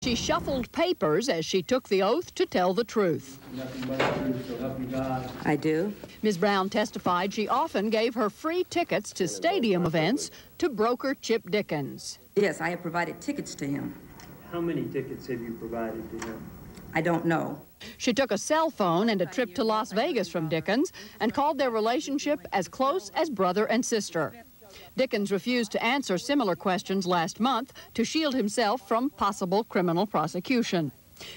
She shuffled papers as she took the oath to tell the truth. Nothing but the truth, so help you God. I do. Ms. Brown testified she often gave her free tickets to stadium events to broker Chip Dickens. Yes, I have provided tickets to him. How many tickets have you provided to him? I don't know. She took a cell phone and a trip to Las Vegas from Dickens and called their relationship as close as brother and sister. Dickens refused to answer similar questions last month to shield himself from possible criminal prosecution.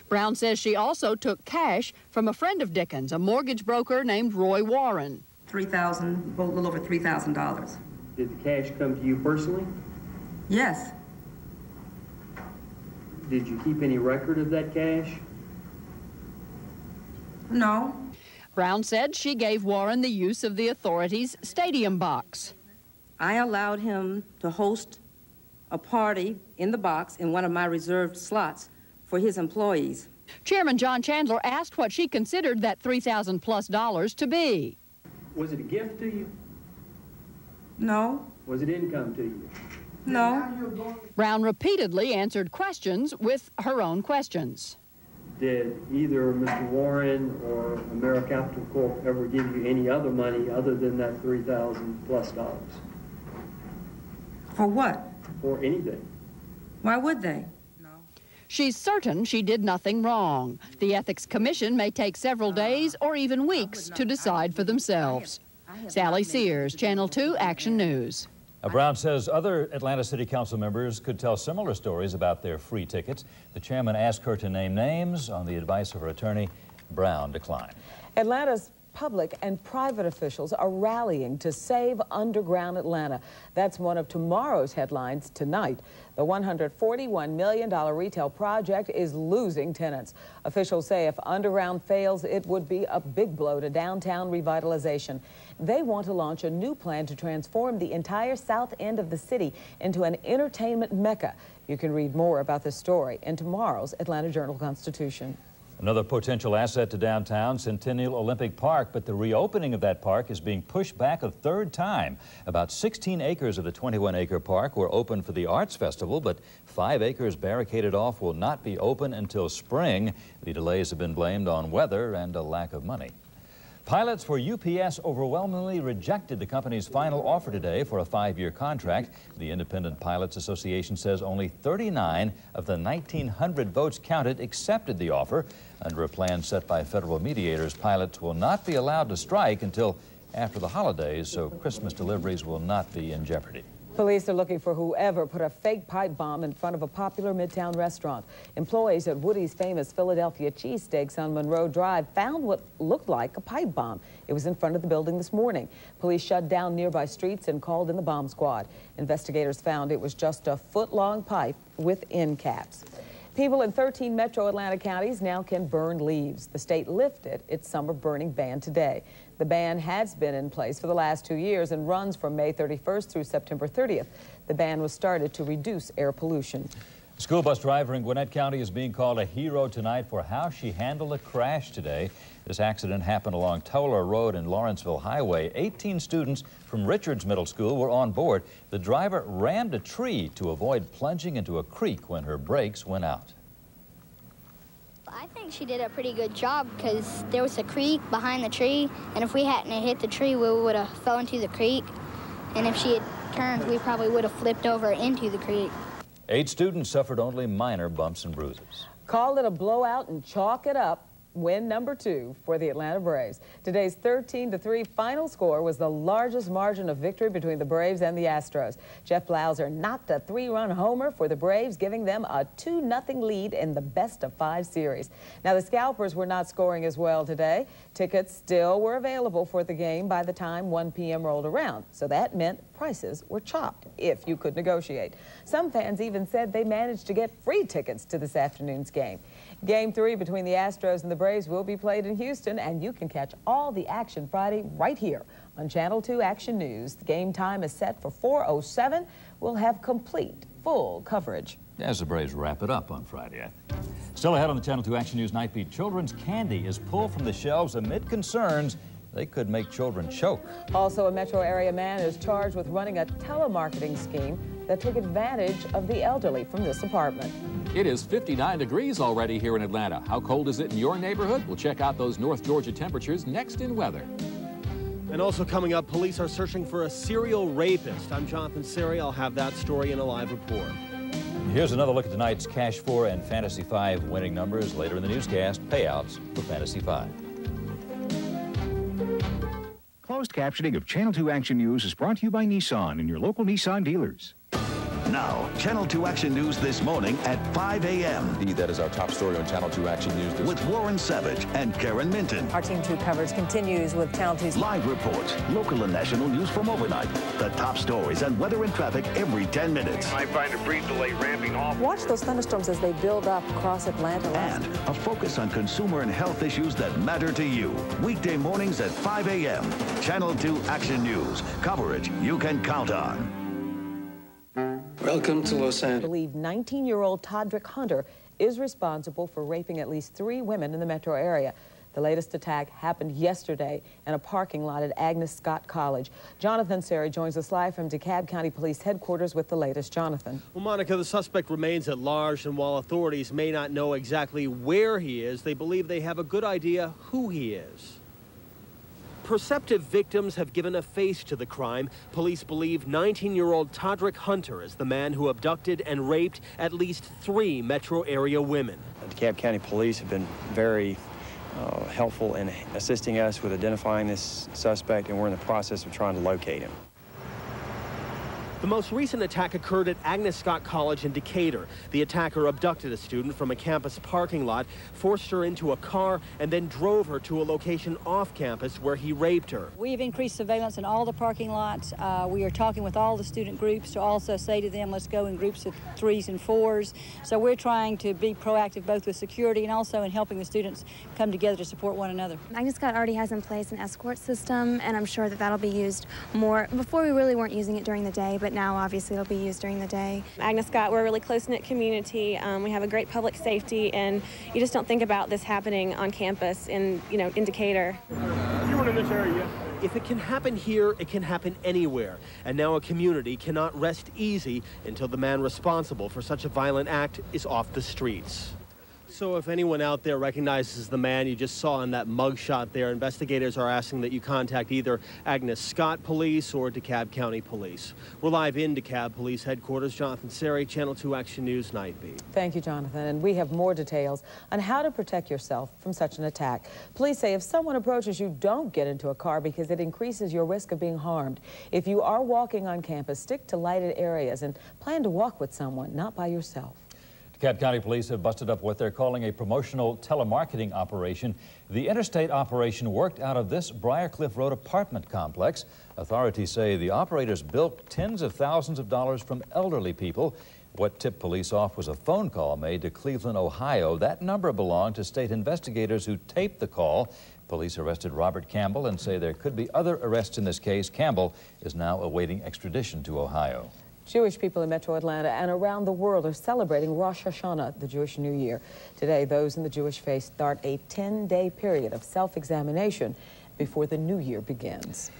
Brown says she also took cash from a friend of Dickens, a mortgage broker named Roy Warren. $3,000, a little over $3,000. Did the cash come to you personally? Yes. Did you keep any record of that cash? No. Brown said she gave Warren the use of the authorities' stadium box. I allowed him to host a party in the box in one of my reserved slots for his employees. Chairman John Chandler asked what she considered that $3,000+ to be. Was it a gift to you? No. Was it income to you? No. Brown repeatedly answered questions with her own questions. Did either Mr. Warren or AmeriCapital Corp ever give you any other money other than that $3,000+? For what? For anything. Why would they? She's certain she did nothing wrong. The Ethics Commission may take several days or even weeks to decide for themselves. Sally Sears, Channel 2 Action News. Brown says other Atlanta City Council members could tell similar stories about their free tickets. The chairman asked her to name names. On the advice of her attorney, Brown declined. Atlanta's public and private officials are rallying to save underground Atlanta. That's one of tomorrow's headlines tonight. The $141 million retail project is losing tenants. Officials say if underground fails, it would be a big blow to downtown revitalization. They want to launch a new plan to transform the entire south end of the city into an entertainment mecca. You can read more about this story in tomorrow's Atlanta Journal-Constitution. Another potential asset to downtown, Centennial Olympic Park, but the reopening of that park is being pushed back a third time. About 16 acres of the 21-acre park were open for the Arts Festival, but 5 acres barricaded off will not be open until spring. The delays have been blamed on weather and a lack of money. Pilots for UPS overwhelmingly rejected the company's final offer today for a 5-year contract. The Independent Pilots Association says only 39 of the 1,900 votes counted accepted the offer. Under a plan set by federal mediators, pilots will not be allowed to strike until after the holidays, so Christmas deliveries will not be in jeopardy. Police are looking for whoever put a fake pipe bomb in front of a popular Midtown restaurant. Employees at Woody's famous Philadelphia cheesesteaks on Monroe Drive found what looked like a pipe bomb. It was in front of the building this morning. Police shut down nearby streets and called in the bomb squad. Investigators found it was just a foot-long pipe with end caps. People in 13 metro Atlanta counties now can burn leaves. The state lifted its summer burning ban today. The ban has been in place for the last 2 years and runs from May 31st through September 30th. The ban was started to reduce air pollution. A school bus driver in Gwinnett County is being called a hero tonight for how she handled a crash today. This accident happened along Toller Road and Lawrenceville Highway. 18 students from Richards Middle School were on board. The driver rammed a tree to avoid plunging into a creek when her brakes went out. I think she did a pretty good job because there was a creek behind the tree, and if we hadn't hit the tree, we would have fell into the creek. And if she had turned, we probably would have flipped over into the creek. 8 students suffered only minor bumps and bruises. Call it a blowout and chalk it up. Win number 2 for the Atlanta Braves. Today's 13-3 final score was the largest margin of victory between the Braves and the Astros. Jeff Blauser knocked a 3-run homer for the Braves, giving them a 2-0 lead in the best-of-5 series. Now, the Scalpers were not scoring as well today. Tickets still were available for the game by the time 1 p.m. rolled around, so that meant prices were chopped if you could negotiate. Some fans even said they managed to get free tickets to this afternoon's game. Game 3 between the Astros and the Braves will be played in Houston, and you can catch all the action Friday right here on Channel 2 Action News. The game time is set for 4:07. We'll have complete, full coverage. As the Braves wrap it up on Friday. Still ahead on the Channel 2 Action News Nightbeat, children's candy is pulled from the shelves amid concerns they could make children choke. Also, a metro area man is charged with running a telemarketing scheme that took advantage of the elderly from this apartment. It is 59 degrees already here in Atlanta. How cold is it in your neighborhood? We'll check out those North Georgia temperatures next in weather. And also coming up, police are searching for a serial rapist. I'm Jonathan Siri. I'll have that story in a live report. Here's another look at tonight's Cash 4 and Fantasy 5 winning numbers. Later in the newscast, payouts for Fantasy 5. Closed captioning of Channel 2 Action News is brought to you by Nissan and your local Nissan dealers. Now, Channel 2 Action News this morning at 5 a.m. That is our top story on Channel 2 Action News this with Warren Savage and Karen Minton. Our Team 2 coverage continues with Channel 2's live reports, local and national news from overnight, the top stories and weather and traffic every 10 minutes. I find a brief delay ramping off. Watch those thunderstorms as they build up across Atlanta. And a focus on consumer and health issues that matter to you. Weekday mornings at 5 a.m. Channel 2 Action News. Coverage you can count on. Welcome to Los Angeles. I believe 19-year-old Todrick Hunter is responsible for raping at least 3 women in the metro area. The latest attack happened yesterday in a parking lot at Agnes Scott College. Jonathan Seri joins us live from DeKalb County Police Headquarters with the latest. Jonathan. Well, Monica, the suspect remains at large, and while authorities may not know exactly where he is, they believe they have a good idea who he is. Perceptive victims have given a face to the crime. Police believe 19-year-old Todrick Hunter is the man who abducted and raped at least 3 metro area women. The DeKalb County Police have been very helpful in assisting us with identifying this suspect, and we're in the process of trying to locate him. The most recent attack occurred at Agnes Scott College in Decatur. The attacker abducted a student from a campus parking lot, forced her into a car, and then drove her to a location off campus where he raped her. We've increased surveillance in all the parking lots. We are talking with all the student groups to also say to them, let's go in groups of 3s and 4s. So we're trying to be proactive both with security and also in helping the students come together to support one another. Agnes Scott already has in place an escort system, and I'm sure that that'll be used more. Before we really weren't using it during the day, but now obviously it'll be used during the day. Agnes Scott, we're a really close-knit community. We have a great public safety, and you just don't think about this happening on campus in Decatur. You weren't in this area yet. If it can happen here, it can happen anywhere. And now a community cannot rest easy until the man responsible for such a violent act is off the streets. So if anyone out there recognizes the man you just saw in that mugshot there, investigators are asking that you contact either Agnes Scott Police or DeKalb County Police. We're live in DeKalb Police Headquarters. Jonathan Seri, Channel 2 Action News, Nightbeat. Thank you, Jonathan. And we have more details on how to protect yourself from such an attack. Police say if someone approaches you, don't get into a car because it increases your risk of being harmed. If you are walking on campus, stick to lighted areas and plan to walk with someone, not by yourself. DeKalb County Police have busted up what they're calling a promotional telemarketing operation. The interstate operation worked out of this Briarcliff Road apartment complex. Authorities say the operators bilked tens of thousands of dollars from elderly people. What tipped police off was a phone call made to Cleveland, Ohio. That number belonged to state investigators who taped the call. Police arrested Robert Campbell and say there could be other arrests in this case. Campbell is now awaiting extradition to Ohio. Jewish people in metro Atlanta and around the world are celebrating Rosh Hashanah, the Jewish New Year. Today, those in the Jewish faith start a 10-day period of self-examination before the new year begins.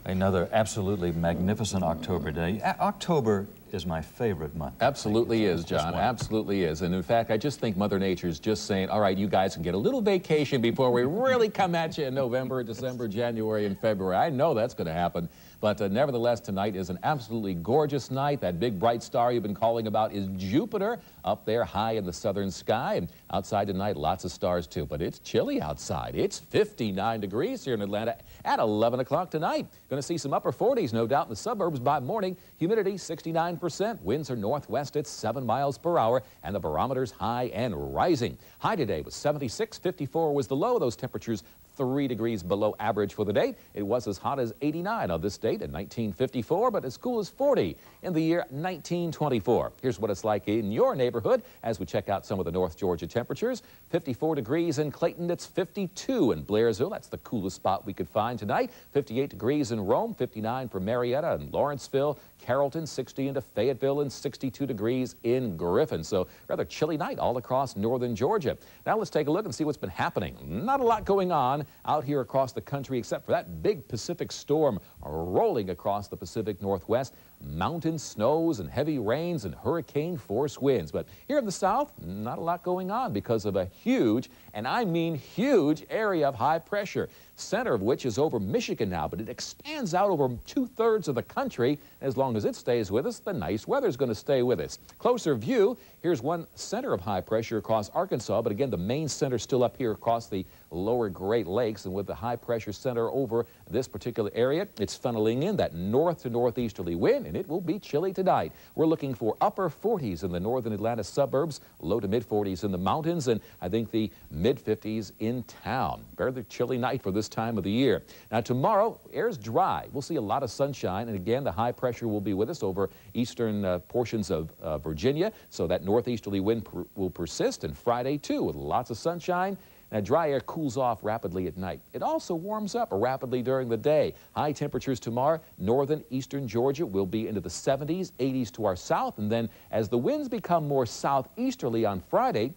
Another absolutely magnificent October day. October is my favorite month. Absolutely is, John. Absolutely is. And in fact, I just think Mother Nature's just saying, all right, you guys can get a little vacation before we really come at you in November, December, January, and February. I know that's going to happen. But nevertheless, tonight is an absolutely gorgeous night. That big bright star you've been calling about is Jupiter up there high in the southern sky. And outside tonight, lots of stars too. But it's chilly outside. It's 59 degrees here in Atlanta at 11 o'clock tonight. Going to see some upper 40s, no doubt, in the suburbs by morning. Humidity 69%. Winds are northwest at 7 miles per hour. And the barometer's high and rising. High today was 76. 54 was the low. Those temperatures 3 degrees below average for the day. It was as hot as 89 on this date in 1954, but as cool as 40 in the year 1924. Here's what it's like in your neighborhood as we check out some of the North Georgia temperatures. 54 degrees in Clayton. It's 52 in Blairsville. That's the coolest spot we could find tonight. 58 degrees in Rome, 59 for Marietta and Lawrenceville, Carrollton, 60 into Fayetteville, and 62 degrees in Griffin. So rather chilly night all across northern Georgia. Now let's take a look and see what's been happening. Not a lot going on out here across the country except for that big Pacific storm rolling across the Pacific Northwest. mountain snows and heavy rains and hurricane-force winds. But here in the south, not a lot going on because of a huge, and I mean huge, area of high pressure, center of which is over Michigan now, but it expands out over 2/3 of the country. As long as it stays with us, the nice weather's going to stay with us. Closer view, here's one center of high pressure across Arkansas, but again, the main center still up here across the lower Great Lakes, and with the high pressure center over this particular area, it's funneling in that north to northeasterly wind, and it will be chilly tonight. We're looking for upper 40s in the northern Atlanta suburbs, low to mid 40s in the mountains, and I think the mid 50s in town. Very chilly night for this time of the year. Now tomorrow, air's dry. We'll see a lot of sunshine, and again, the high pressure will be with us over eastern portions of Virginia, so that northeasterly wind will persist, and Friday too, with lots of sunshine. Now, dry air cools off rapidly at night. It also warms up rapidly during the day. High temperatures tomorrow, northern, eastern Georgia will be into the 70s, 80s to our south, and then as the winds become more southeasterly on Friday,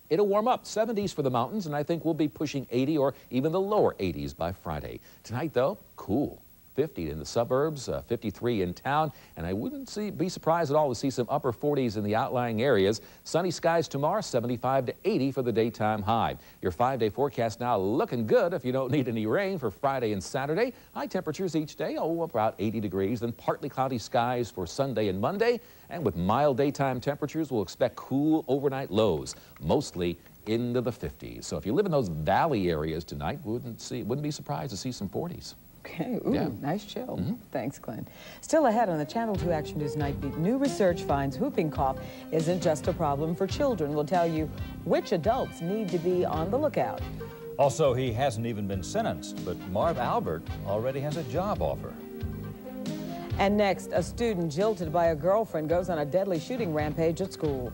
it'll warm up, 70s for the mountains, and I think we'll be pushing 80 or even the lower 80s by Friday. Tonight, though, cool. 50 in the suburbs, 53 in town, and I wouldn't be surprised at all to see some upper 40s in the outlying areas. Sunny skies tomorrow, 75 to 80 for the daytime high. Your 5-day forecast now looking good if you don't need any rain for Friday and Saturday. High temperatures each day, about 80 degrees, then partly cloudy skies for Sunday and Monday, and with mild daytime temperatures, we'll expect cool overnight lows, mostly into the 50s. So if you live in those valley areas tonight, wouldn't be surprised to see some 40s. Okay, ooh, nice chill. Thanks, Glenn. Still ahead on the Channel 2 Action News Nightbeat, new research finds whooping cough isn't just a problem for children. We'll tell you which adults need to be on the lookout. Also, he hasn't even been sentenced, but Marv Albert already has a job offer. And next, a student jilted by a girlfriend goes on a deadly shooting rampage at school.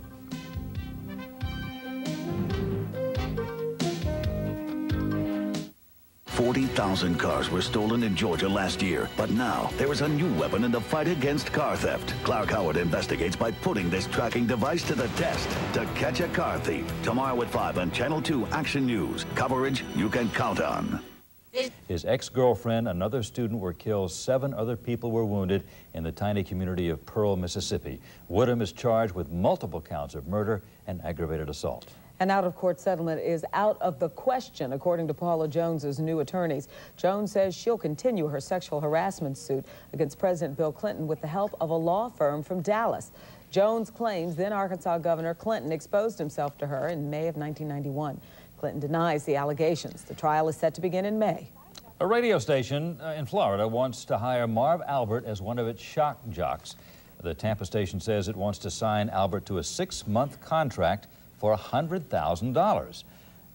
40,000 cars were stolen in Georgia last year, but now there is a new weapon in the fight against car theft. Clark Howard investigates by putting this tracking device to the test to catch a car thief. Tomorrow at 5 on Channel 2 Action News. Coverage you can count on. His ex-girlfriend, another student were killed. 7 other people were wounded in the tiny community of Pearl, Mississippi. Woodham is charged with multiple counts of murder and aggravated assault. An out-of-court settlement is out of the question, according to Paula Jones's new attorneys. Jones says she'll continue her sexual harassment suit against President Bill Clinton with the help of a law firm from Dallas. Jones claims then Arkansas Governor Clinton exposed himself to her in May of 1991. Clinton denies the allegations. The trial is set to begin in May. A radio station in Florida wants to hire Marv Albert as one of its shock jocks. The Tampa station says it wants to sign Albert to a 6-month contract for $100,000.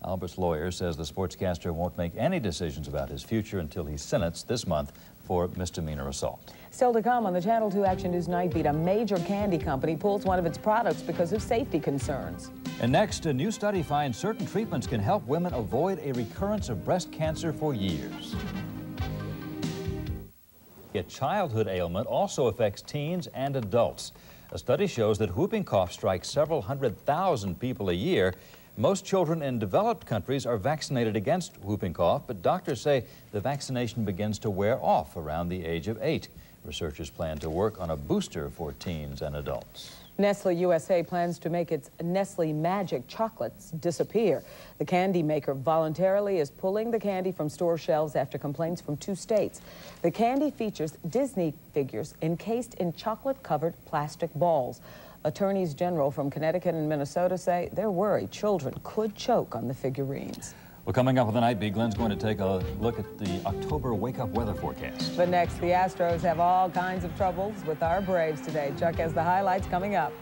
Albert's lawyer says the sportscaster won't make any decisions about his future until he's sentenced this month for misdemeanor assault. Still to come on the Channel 2 Action News Nightbeat, a major candy company pulls one of its products because of safety concerns. And next, a new study finds certain treatments can help women avoid a recurrence of breast cancer for years. A childhood ailment also affects teens and adults. A study shows that whooping cough strikes several 100,000 people a year. Most children in developed countries are vaccinated against whooping cough, but doctors say the vaccination begins to wear off around the age of 8. Researchers plan to work on a booster for teens and adults. Nestle USA plans to make its Nestle Magic chocolates disappear. The candy maker voluntarily is pulling the candy from store shelves after complaints from 2 states. The candy features Disney figures encased in chocolate-covered plastic balls. Attorneys general from Connecticut and Minnesota say they're worried children could choke on the figurines. Well, coming up with the Nightbeat, Glenn's going to take a look at the October wake-up weather forecast. But next, the Astros have all kinds of troubles with our Braves today. Chuck has the highlights coming up.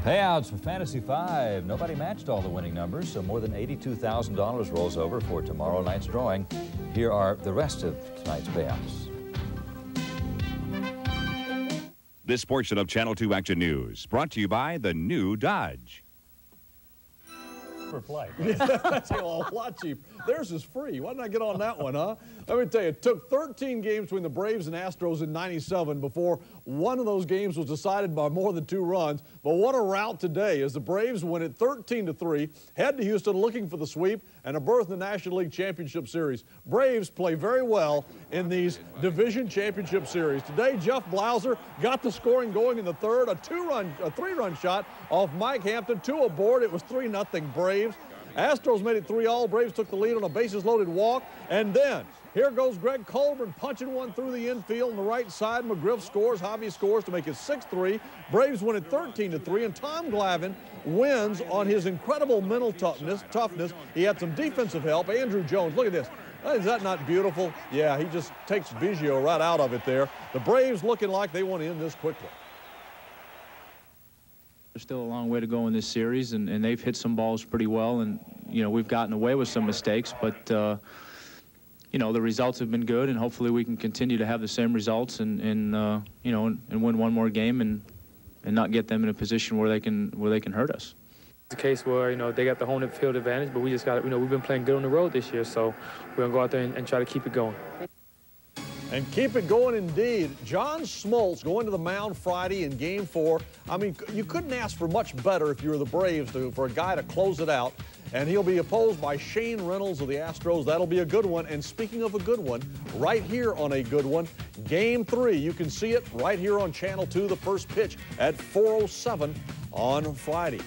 Payouts for Fantasy 5. Nobody matched all the winning numbers, so more than $82,000 rolls over for tomorrow night's drawing. Here are the rest of tonight's payouts. This portion of Channel 2 Action News brought to you by the new Dodge. Flight. That's a lot cheap. Theirs is free. Why didn't I get on that one, huh? Let me tell you, it took 13 games between the Braves and Astros in '97 before one of those games was decided by more than 2 runs. But what a rout today as the Braves win it 13-3, head to Houston looking for the sweep and a berth in the National League Championship Series. Braves play very well in these division championship series. Today, Jeff Blauser got the scoring going in the third, a 3-run shot off Mike Hampton, 2 aboard. It was 3-0 Braves. Astros made it 3-all. Braves took the lead on a bases-loaded walk. And then here goes Greg Colburn punching one through the infield on the right side. McGriff scores. Javi scores to make it 6-3. Braves win it 13-3. And Tom Glavine wins on his incredible mental toughness. He had some defensive help. Andrew Jones, look at this. Is that not beautiful? Yeah, he just takes Biggio right out of it there. The Braves looking like they want to end this quickly. There's still a long way to go in this series, and they've hit some balls pretty well, and, you know, we've gotten away with some mistakes, but, you know, the results have been good, and hopefully we can continue to have the same results and you know, and win one more game and not get them in a position where they can hurt us. It's a case where, you know, they got the home field advantage, but we just got, you know, we've been playing good on the road this year, so we're going to go out there and try to keep it going. And keep it going indeed. John Smoltz going to the mound Friday in Game 4. I mean, you couldn't ask for much better if you were the Braves for a guy to close it out. And he'll be opposed by Shane Reynolds of the Astros. That'll be a good one. And speaking of a good one, right here on a good one, Game 3. You can see it right here on Channel 2, the first pitch at 4:07 on Friday.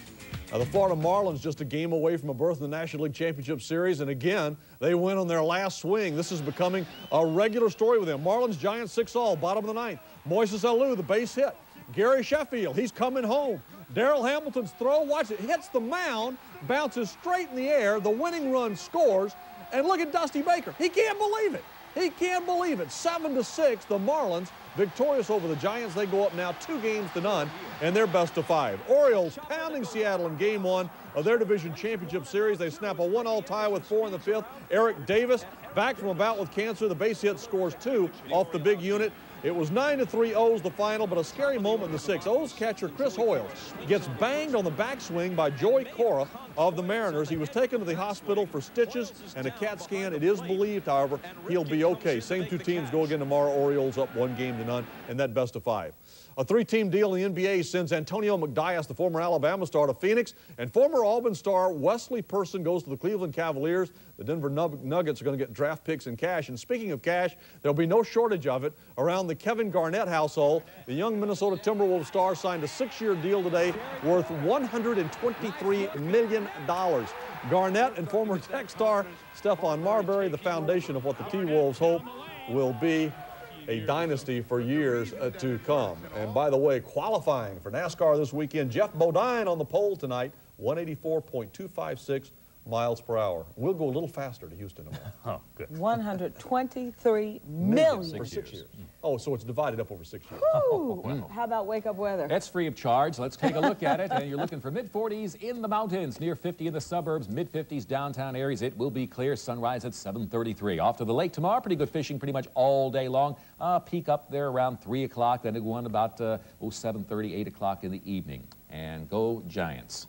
Now, the Florida Marlins just a game away from a berth in the National League Championship Series, and again, they win on their last swing. This is becoming a regular story with them. Marlins, Giants, 6-all, bottom of the 9th. Moises Alou, the base hit. Gary Sheffield, he's coming home. Darrell Hamilton's throw, watch it, hits the mound, bounces straight in the air, the winning run scores, and look at Dusty Baker. He can't believe it. He can't believe it. 7-6, the Marlins victorious over the Giants. They go up now 2-0 in their best of 5. Orioles pounding Seattle in Game 1 of their division championship series. They snap a 1-all tie with 4 in the 5th. Eric Davis, back from a bout with cancer. The base hit scores 2 off the big unit. It was 9-3 O's the final, but a scary moment in the 6th. O's catcher Chris Hoyles gets banged on the backswing by Joey Cora of the Mariners. He was taken to the hospital for stitches and a CAT scan. It is believed, however, he'll be okay. Same 2 teams go again tomorrow. Orioles up 1-0 in that best of 5. A 3-team deal in the NBA sends Antonio McDyess, the former Alabama star, to Phoenix, and former Auburn star Wesley Pearson goes to the Cleveland Cavaliers. The Denver Nuggets are going to get draft picks and cash. And speaking of cash, there'll be no shortage of it around the Kevin Garnett household. The young Minnesota Timberwolves star signed a 6-year deal today worth $123 million. Garnett and former Tech star Stephon Marbury, the foundation of what the T-Wolves hope will be a dynasty for years to come. And by the way, qualifying for NASCAR this weekend, Jeff Bodine on the pole tonight, 184.256 miles per hour. We'll go a little faster to Houston tomorrow. Oh, good. 123 million. For 6 years. Oh, so it's divided up over 6 years. Woo. Wow. How about wake up weather? It's free of charge. Let's take a look at it. And you're looking for mid-40s in the mountains, near 50 in the suburbs, mid-50s downtown areas. It will be clear. Sunrise at 7:33. Off to the lake tomorrow. Pretty good fishing pretty much all day long. Peak up there around 3 o'clock. Then it go on about 7:30, 8 o'clock in the evening. And go Giants.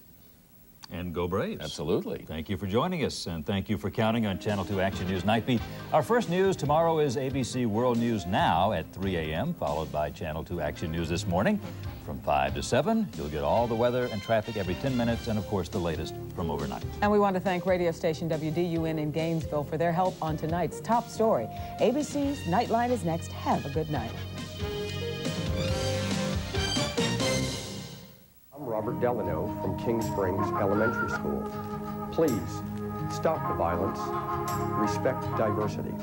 And go Braves. Absolutely. Thank you for joining us, and thank you for counting on Channel 2 Action News Nightbeat. Our first news tomorrow is ABC World News Now at 3 a.m., followed by Channel 2 Action News this morning. From 5 to 7, you'll get all the weather and traffic every 10 minutes, and of course the latest from overnight. And we want to thank radio station WDUN in Gainesville for their help on tonight's top story. ABC's Nightline is next. Have a good night. Robert Delano from King Springs Elementary School. Please stop the violence, respect diversity.